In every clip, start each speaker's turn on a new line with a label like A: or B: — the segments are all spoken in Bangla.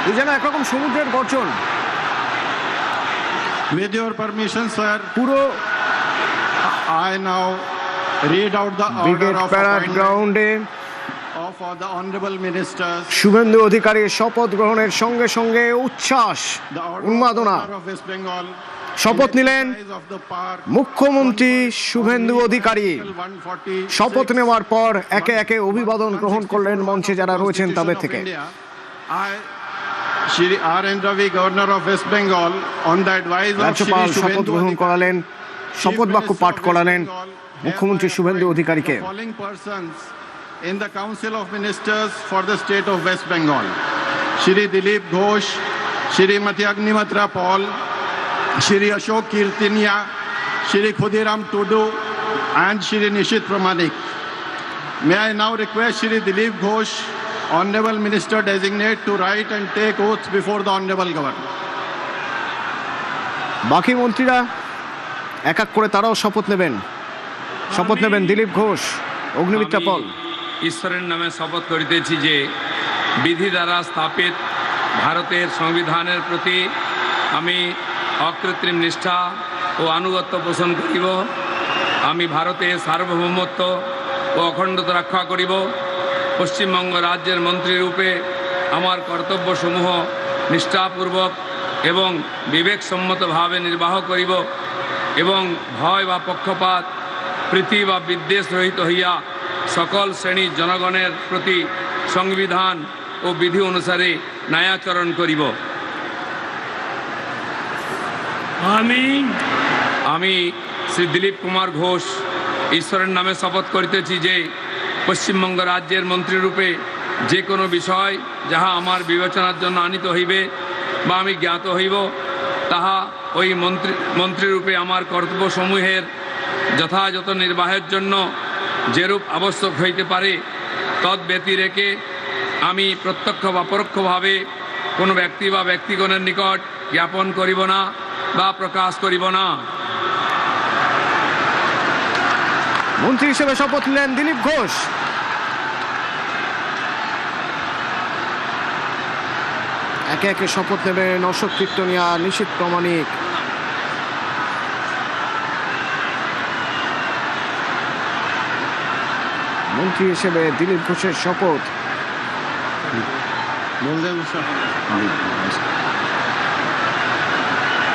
A: এই যেন একরকম সমুদ্রের গর্জন।
B: With your permission, sir,
A: পুরো
B: I now read out the order
A: brigade
B: of
A: প্যারাড
B: appointment
A: গ্রাউন্ডে
B: of the honorable ministers.
A: Suvendu অধিকারীর শপথ গ্রহণের সঙ্গে সঙ্গে উচ্ছ্বাস,
B: The order
A: উন্মাদনা।
B: of West Bengal.
A: শপথ নিলেন
B: in exercise of the power
A: মুখ্যমন্ত্রী শুভেন্দু অধিকারী।
B: 146
A: শপথ নেওয়ার পর একে একে অভিবাদন গ্রহণ করলেন মঞ্চে যারা রয়েছেন তাদের থেকে।
B: I, Shri R.N. Ravi, Governor of West Bengal, on the advice of Shri
A: রাজ্যপাল শপথ
B: Shubhendu
A: গ্রহণ
B: Adhikari,
A: করালেন, শপথ বাক্য পাঠ করালেন মুখ্যমন্ত্রী শুভেন্দু অধিকারীকে।
B: The following persons in the Council of Ministers for the state of West Bengal: Shri Dilip Ghosh, Shrimati Agnimatra Paul, Shri Ashok Kirtinia, Shri Khudiram Tudu, and Shri Nishit Pramanik. May I now request Shri Dilip Ghosh, Honorable Minister Designate, to write and take oaths before the Honorable Governor.
A: বাকি মন্ত্রীরা এক এক করে তারাও শপথ নেবেন। শপথ নেবেন দিলীপ ঘোষ, অগ্নিমিত্রা পল।
C: ঈশ্বরের নামে শপথ করিতেছি যে বিধি দ্বারা স্থাপিত ভারতের সংবিধানের প্রতি আমি অকৃত্রিম নিষ্ঠা ও আনুগত্য পোষণ করিব। আমি ভারতের সার্বভৌমত্ব ও অখণ্ডতা রক্ষা করিব। পশ্চিমবঙ্গ রাজ্যের মন্ত্রীরূপে আমার কর্তব্যসমূহ নিষ্ঠাপূর্বক এবং বিবেকসম্মতভাবে নির্বাহ করিব এবং ভয় বা পক্ষপাত প্রীতি বা বিদ্বেষ রহিত হইয়া সকল শ্রেণীর জনগণের প্রতি সংবিধান ও বিধি অনুসারে ন্যায়াচরণ করিব। আমি শ্রী দিলীপ কুমার ঘোষ ঈশ্বরের নামে শপথ করিতেছি যে পশ্চিমবঙ্গ রাজ্যের মন্ত্রীরূপে যে কোনো বিষয় যাহা আমার বিবেচনার জন্য আনিত হইবে বা আমি জ্ঞাত হইব, তাহা ওই মন্ত্রীরূপে আমার কর্তব্যসমূহের যথাযথ নির্বাহের জন্য যেরূপ আবশ্যক হইতে পারে তদ ব্যতিরেকে আমি প্রত্যক্ষ বা পরোক্ষভাবে কোনো ব্যক্তি বা ব্যক্তিগণের নিকট জ্ঞাপন করিব না বা প্রকাশ করিব না।
A: মন্ত্রী হিসেবে শপথ নিলেন দিলীপ ঘোষ। একে একে শপথ নেবেন অশোক কীর্তনিয়া, নিশীথ প্রামাণিক। মন্ত্রী হিসেবে দিলীপ ঘোষের শপথ।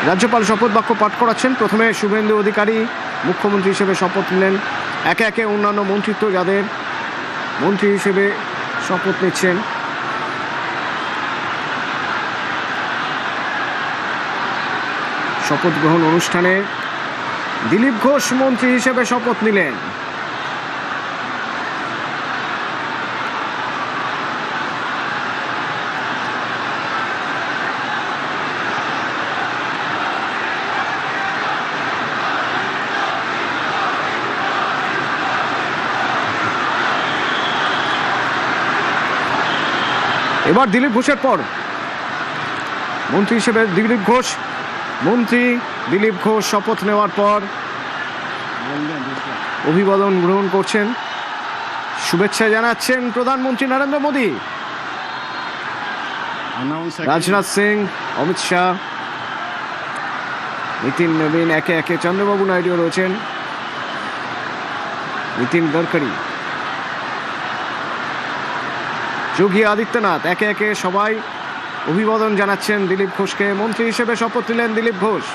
A: রাজ্যপাল শপথ বাক্য পাঠ করাচ্ছেন। প্রথমে শুভেন্দু অধিকারী মুখ্যমন্ত্রী হিসেবে শপথ নিলেন। একে একে অন্যান্য মন্ত্রিত্ব যাদের মন্ত্রী হিসেবে শপথ নিচ্ছেন। শপথ গ্রহণ অনুষ্ঠানে দিলীপ ঘোষ মন্ত্রী হিসেবে শপথ নিলেন। এবার দিলীপ ঘোষের পর মন্ত্রী হিসেবে দিলীপ ঘোষ, মন্ত্রী দিলীপ ঘোষ শপথ নেওয়ার পর অভিবাদন গ্রহণ করছেন। শুভেচ্ছা জানাচ্ছেন প্রধানমন্ত্রী নরেন্দ্র মোদী, রাজনাথ সিং, অমিত শাহ, নীতিন নবীন, একে একে চন্দ্রবাবু নাইডু রয়েছেন, নীতিন গডকরি, যোগী আদিত্যনাথ। একে একে সবাই অভিবাদন জানাচ্ছেন দিলীপ ঘোষকে। মন্ত্রী হিসেবে শপথ নিলেন দিলীপ ঘোষ।